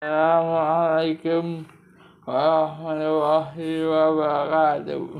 Assalamualaikum warahmatullahi wabarakatuh.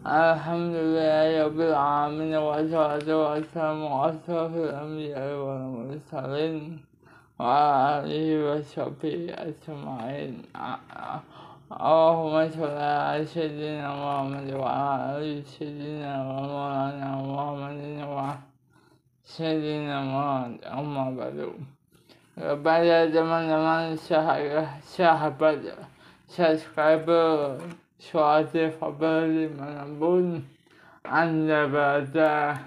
Alhamdulillahirabbil alamin wassalatu wassalamu ala asyrofil anbiya'i wal mursalin wa alihi washabihi ajma'in. Allahumma sholli ala sayyidina Muhammad wa ala ali sayyidina wa maulana Muhammadin wa sayyidina Muhammad amma ba'du. Kepada teman-teman sahabat subscriber Suara Fabel dimanapun Anda berada,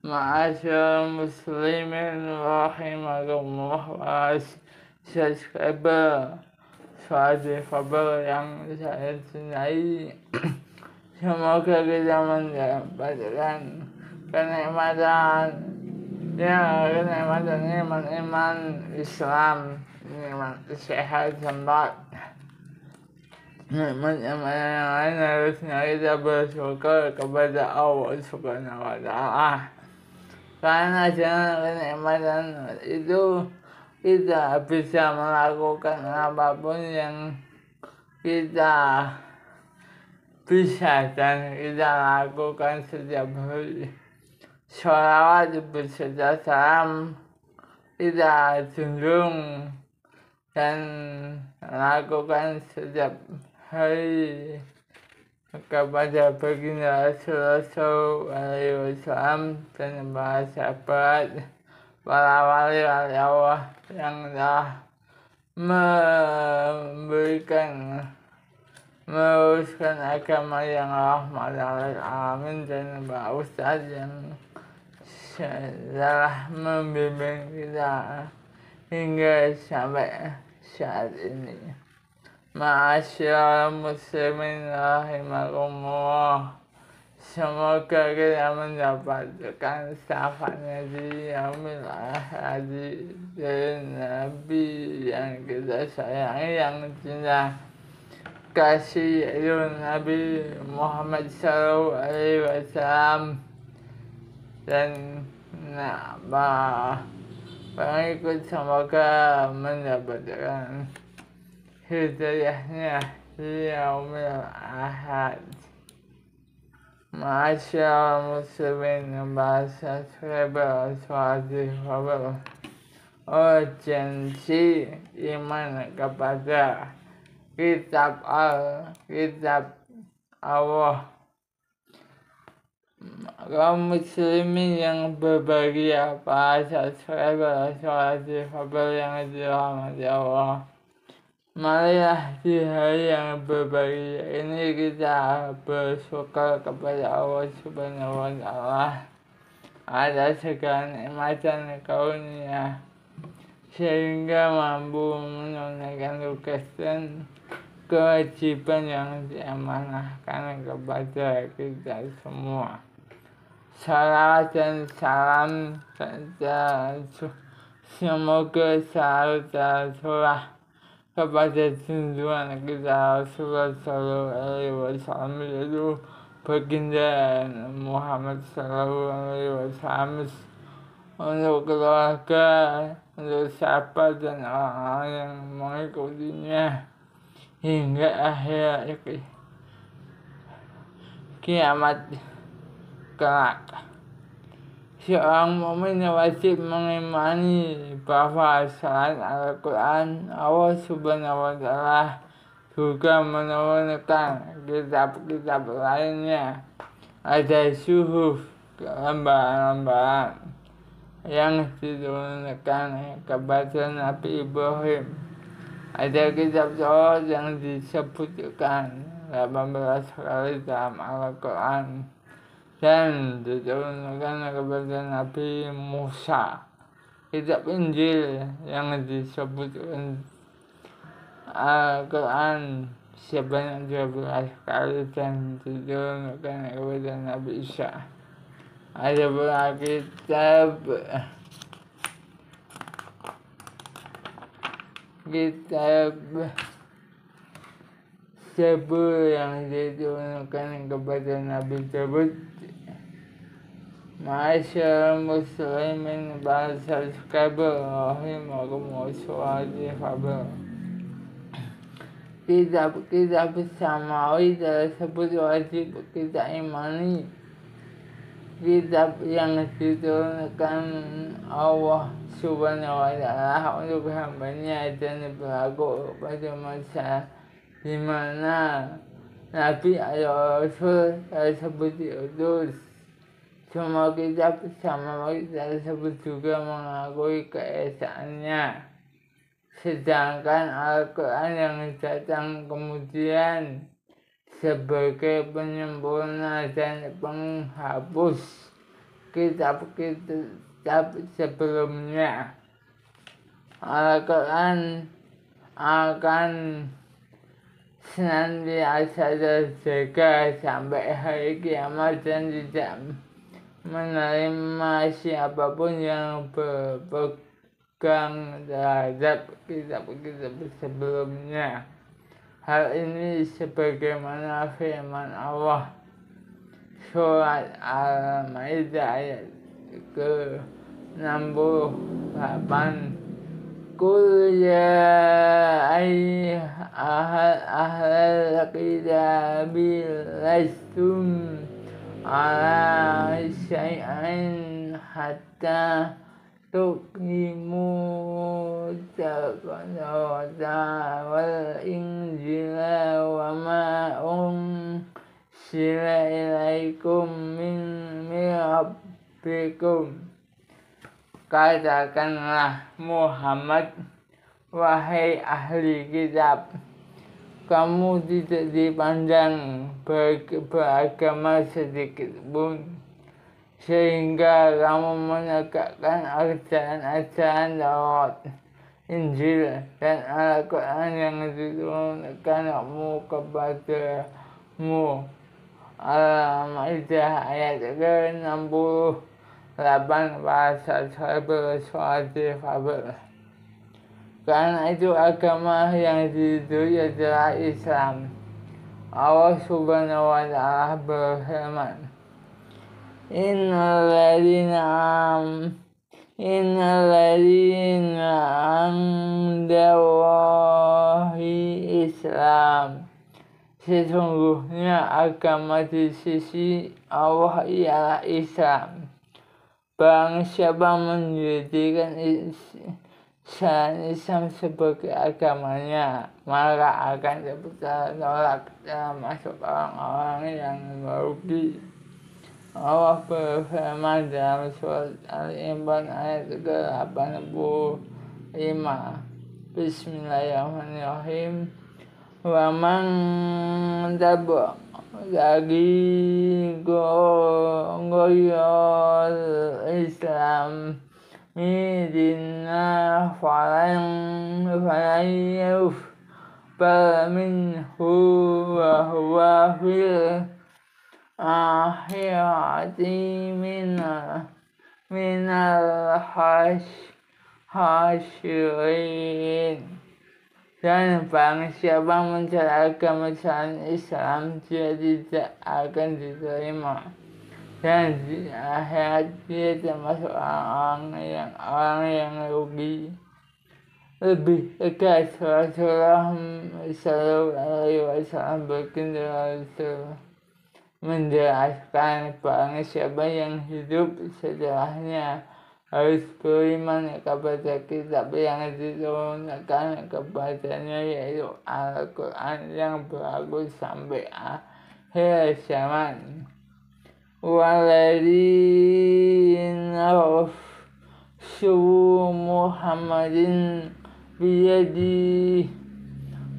ma'asyar muslimin rahimakumullah wa subscriber Suara Fabel yang saya cintai. Semoga kita mendapatkan kenikmatan iman Islam, nikmat sehat sempat, nikmat yang lain harusnya kita bersyukur kepada Allah Subhanahu wa Ta'ala. Karena dengan kenikmatan itu kita bisa melakukan apapun yang kita bisa dan kita lakukan setiap hari. Sholawat beserta salam kita junjung dan lakukan setiap hari kepada baginda Rasulullah SAW dan para sahabat, para wali Allah yang telah meluruskan agama yang rahmatan lil alamin, dan para ustaz yang telah membimbing kita hingga sampai saat ini. Ma'asyar muslimin rahimakumullah. Semoga kita mendapatkan syafaatnya di yaumil akhir dari Nabi yang kita sayangi, yang cinta kasih, yaitu Nabi Muhammad SAW, dan pengikut semoga mendapatkan hidayahnya di yaumil ahad. Ma'asyar muslimin bahasa subscriber Suara urgensi iman kepada kitab Allah. Kaum muslimin yang berbahagia, para subscriber Suara yang dirahmati Allah, marilah di hari yang berbahagia ini kita bersyukur kepada Allah Subhanahu wa Ta'ala atas segala nikmat dan karunia, sehingga mampu menunaikan tugas dan kewajiban yang diamanahkan kepada kita semua. Salawat dan salam semoga selalu tercurah kepada junjungan kita Rasulullah SAW, yaitu baginda Muhammad SAW, untuk keluarga, untuk sahabat dan orang-orang yang mengikutinya hingga akhir kiamat kelak. Seorang mukmin wajib mengimani bahwa selain Al-Quran, Allah Subhanahu wa Ta'ala juga menurunkan kitab-kitab lainnya. Ada suhuf, lembaran-lembaran yang diturunkan kepada Nabi Ibrahim. Ada kitab Taurat yang disebutkan 18 kali dalam Al-Quran dan diturunkan kepada Nabi Musa. Kitab Injil yang disebutkan Al-Quran sebanyak 12 kali dan diturunkan kepada Nabi Isa. Ada pula kitab Zabur yang diturunkan kepada Nabi Dawud. Ma'asyar muslimin bahasa subscriber rahimakumullah Suara Fabel. kitab-kitab samawi tersebut wajib kita imani. Kitab yang diturunkan Allah Subhanahu wa Ta'ala untuk hambanya dan berlaku pada masa di mana Nabi atau Rasul tersebut diutus. Semua kitab samawi tersebut juga mengakui keesaannya. Sedangkan Al-Quran yang datang kemudian sebagai penyempurna dan penghapus kitab-kitab sebelumnya. Al-Quran akan senantiasa terjaga sampai hari kiamat dan tidak menerima siapapun yang berpegang terhadap kitab-kitab sebelumnya. Hal ini sebagaimana firman Allah surat Al-Maidah ayat ke-68. Qul ya ahlal kitabi lastum ala syai'in hatta tuqimu tawrata wal injila wa ma unsila ilaikum min rabbikum. Katakanlah Muhammad, wahai ahli kitab, kamu tidak dipandang beragama sedikit pun, sehingga kamu menegakkan ajaran-ajaran Taurat, Injil, dan Al-Quran yang diturunkan kepadamu. Al-Maidah ayat ke-68 bahasa surat Fabel. Karena itu agama yang diridhoi adalah Islam. Allah Subhanahu wa Ta'ala berfirman, Innal ladzina indallahi Islam. Sesungguhnya agama di sisi Allah ialah Islam. Barang siapa menjadikan Islam sebagai agamanya, maka akan tertolak dalam masuk orang-orang yang merugi. Allah berfirman dalam surat Al-Imran ayat ke-85. Bismillahirrahmanirrahim. Wa man tabtaghi ghayral Islam dinna falan yuqbal minhu wa huwa fil akhirati minal khasirin. Dan barang siapa mencari agama selain Islam, dia tidak akan diterima, dan di akhirat dia termasuk orang yang rugi. Lebih tegas, Rasulullah Sallallahu Alaihi Wasallam berkata, menjelaskan barang siapa yang hidup setelahnya harus beriman kepada kitab yang diturunkan kepadanya, yaitu Al-Quran yang berlaku sampai akhir zaman. Walladzina nafsu Muhammadin biyadihi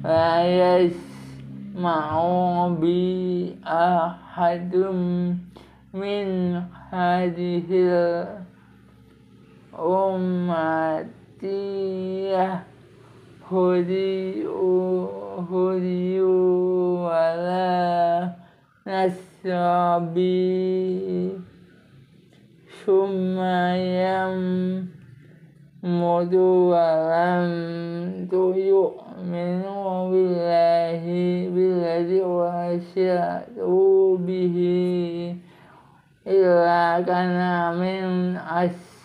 la yasma'u bi ahadum min hadhil umatiyah hudiyu wala nasrabi sumayam mudu walam tuyu'minu billadhi wasyatu bihi illa kana min ashabin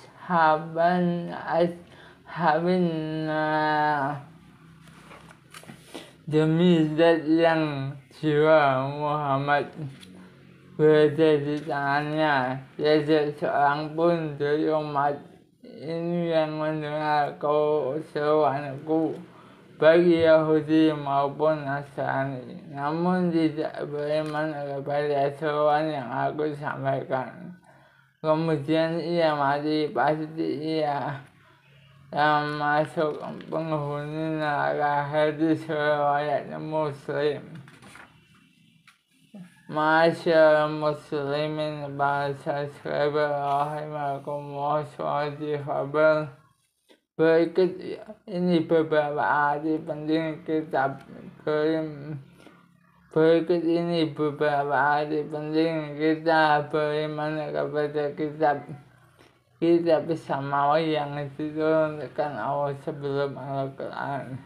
Demi zat yang jiwa Muhammad berada di tangannya, tiada seorang pun dari umat ini yang mendengar seruanku, bagi Yahudi maupun Nasrani, namun tidak beriman kepada seruan yang aku sampaikan. Kemudian ia mati, pasti ia yang masuk penghuni neraka. Hadis riwayat Muslim. Masyaallah muslimin bahasa sahabat rahimakumullah sahabat. Berikut ini beberapa arti penting kitab Karim. Berikut ini beberapa arti penting kita beriman kepada kitab samawi yang diturunkan Allah sebelum Al-Quran.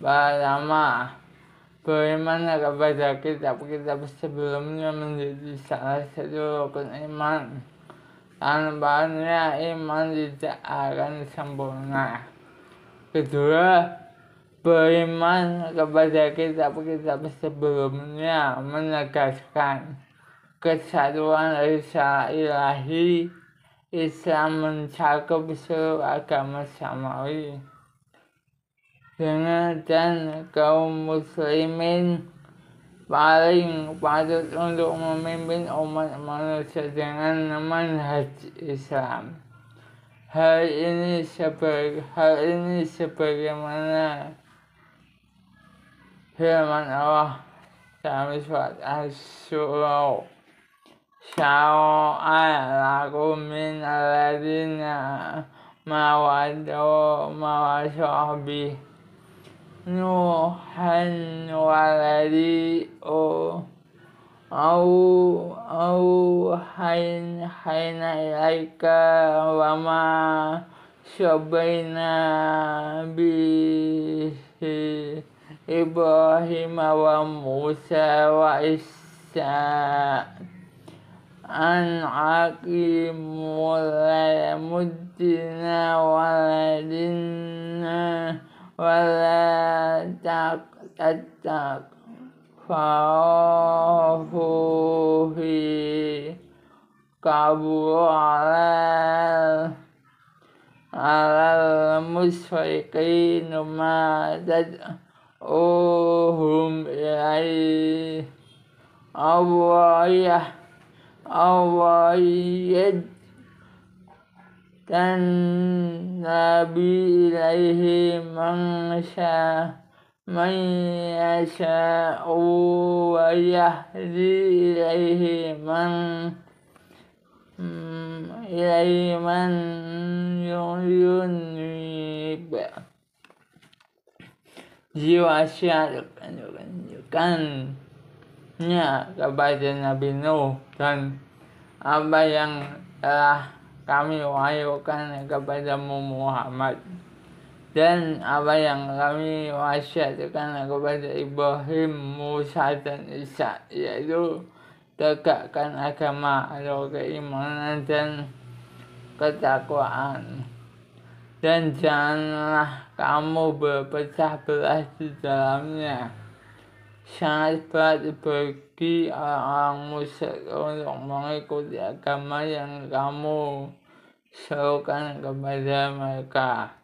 Pertama, beriman kepada kitab-kitab sebelumnya menjadi salah satu rukun iman. Tanpanya iman tidak akan sempurna. Kedua, beriman kepada kitab-kitab sebelumnya menegaskan kesatuan risalah ilahi. Islam mencakup seluruh agama samawi. Dan kaum muslimin paling patut untuk memimpin umat manusia dengan manhaj Islam. Hal ini sebagaimana firman Allah dalam surat Asy-Syura, syara'a lakum min alladziina mawassaw bihi Nuhan waladzi auhayna ilaika wa ma syabaina bihi Ibrahim wa Musa wa Isa an aqimul muddina waladina wala taktafuhi kabur alal musyrikin ma tad'uhum ilaihi awayat dan Nabi ilaihi man yasha'u wa yahdi ilaihi man yunib. Jiwa syiar menunjukkannya kepada Nabi Nuh dan apa yang telah kami wahyukan kepadamu Muhammad, dan apa yang kami wasiatkan kepada Ibrahim, Musa, dan Isa, yaitu tegakkan agama atau keimanan dan ketakwaan, dan janganlah kamu berpecah belah di dalamnya. Sangat berat bagi orang musyrik untuk mengikuti agama yang kamu serukan kepada mereka.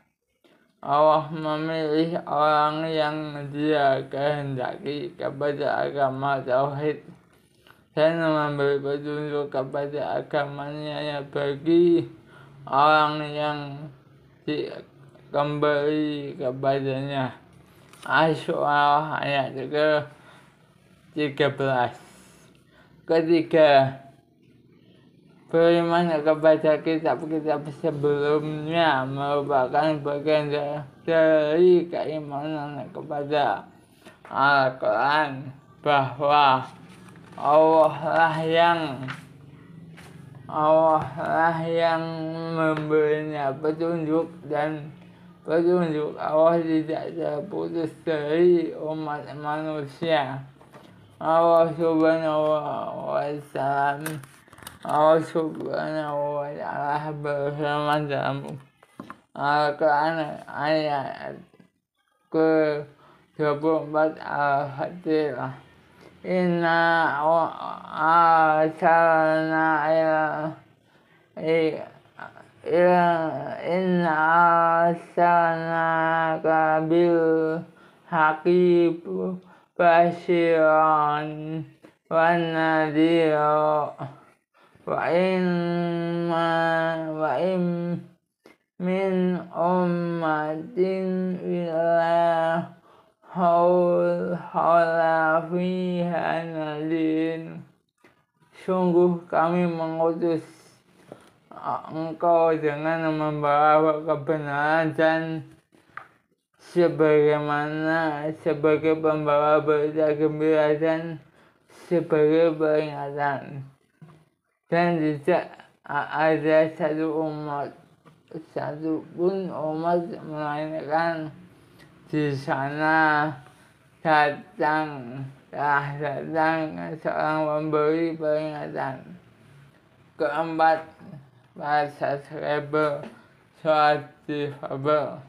Allah memilih orang yang Dia kehendaki kepada agama tauhid dan memberi petunjuk kepada agamanya bagi orang yang dikembali kepadanya. Asy-Syu'ara ayat 13. Ketiga, beriman kepada kitab-kitab sebelumnya merupakan bagian dari keimanan kepada Al-Quran, bahwa Allah lah yang memberinya petunjuk, dan petunjuk Allah tidak terputus dari umat manusia. Allah subhanahu wa ta'ala berfirman dalam Al-Quran ayat ke 24 Al-Fatihah. Inna arsalna inna arsalnaka bil haqqi basyiran wa nadhira wa in min ummatin illa hawla fiha nadhir. Sungguh kami mengutus engkau dengan membawa kebenaran dan sebagai pembawa berita gembira dan sebagai peringatan. Dan tidak ada satupun umat melainkan di sana datang seorang pemberi peringatan. Keempat, bahasa subscriber surat difabel.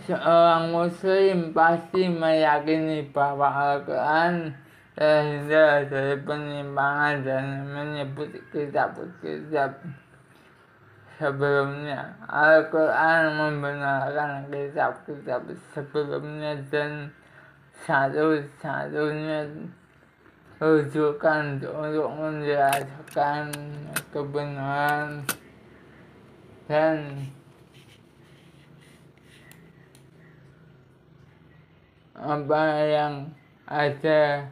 Seorang muslim pasti meyakini bahwa Al-Quran terhindar dari penyimpangan dan menyebut kitab-kitab sebelumnya. Al-Quran membenarkan kitab-kitab sebelumnya dan satu-satunya rujukan untuk menjelaskan kebenaran dan apa yang ada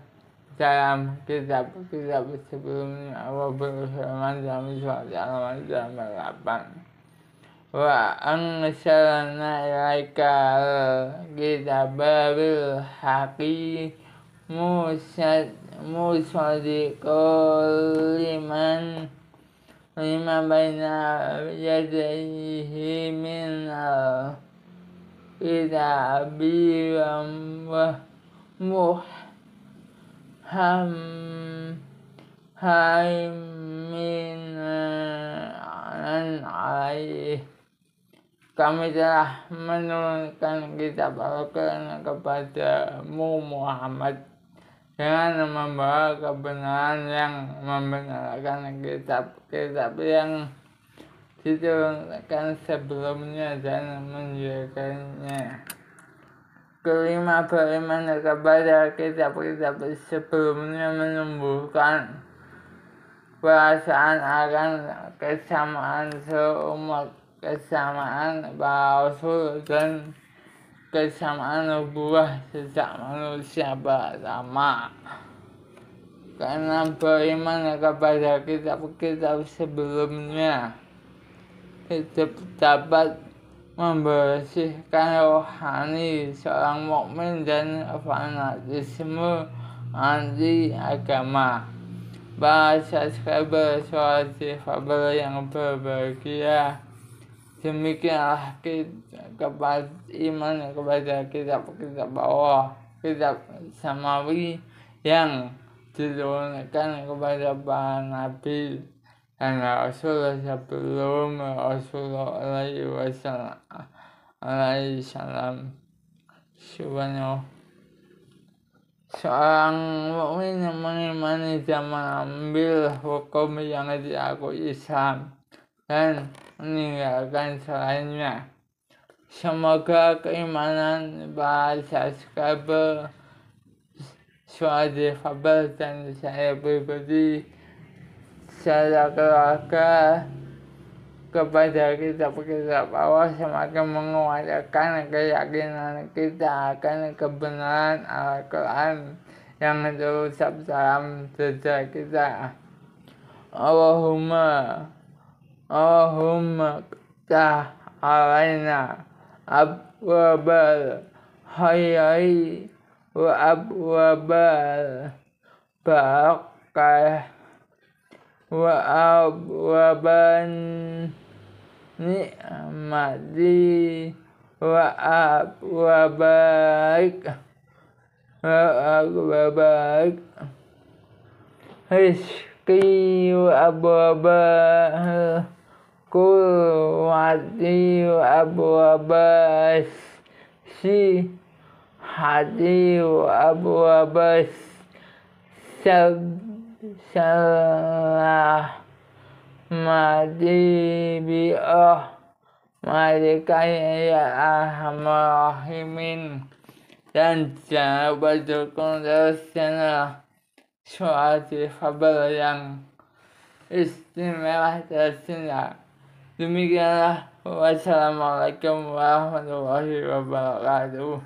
dalam kitab-kitab sebelumnya. Allah berfirman dalam surat Al-An'am 8, wa anzalna ilaika al-kitaba bil haqqi musaddiqan lima baina yadayhi min al-kitabi wa muhaiminan alaih. Kami telah menurunkan kitab Al-Quran kepadamu Muhammad dengan membawa kebenaran yang membenarkan kitab-kitab yang diturunkan sebelumnya dan menjaganya. Kelima, beriman kepada kitab-kitab sebelumnya menumbuhkan perasaan akan kesamaan seumat, kesamaan para rasul dan kesamaan nubuah sejak manusia pertama. Karena beriman kepada kitab-kitab sebelumnya dapat membersihkan rohani seorang mukmin dan fanatisme anti agama. Bahasa subscriber surat difabel yang berbahagia, demikianlah iman kepada kitab-kitab Allah, kitab samawi yang diturunkan kepada para nabi dan rasul sebelum Rasulullah alaihi salam. Subhanallah. Seorang mukmin yang mengimani dan mengambil hukum yang diakui Islam dan meninggalkan selainnya. Semoga keimanan bahasa subscriber surat difabel dan saya pribadi secara keluarga kepada kitab-kitab Allah semakin menguatkan keyakinan kita akan kebenaran Al-Quran yang terucap dalam jejak kita. Allahumma ftah alaina abwabal khayri wa abwabal barakah wa abwaban ni'mati wa abwabaik rizki wa abwabah quwwati wa abwabas si hati wa abu abas salah mati bi'ah malika ya arhamar rahimin. Dan jangan lupa dukung terus channel Suara Fabel yang istimewa tersinar. Demikianlah, wassalamualaikum warahmatullahi wabarakatuh.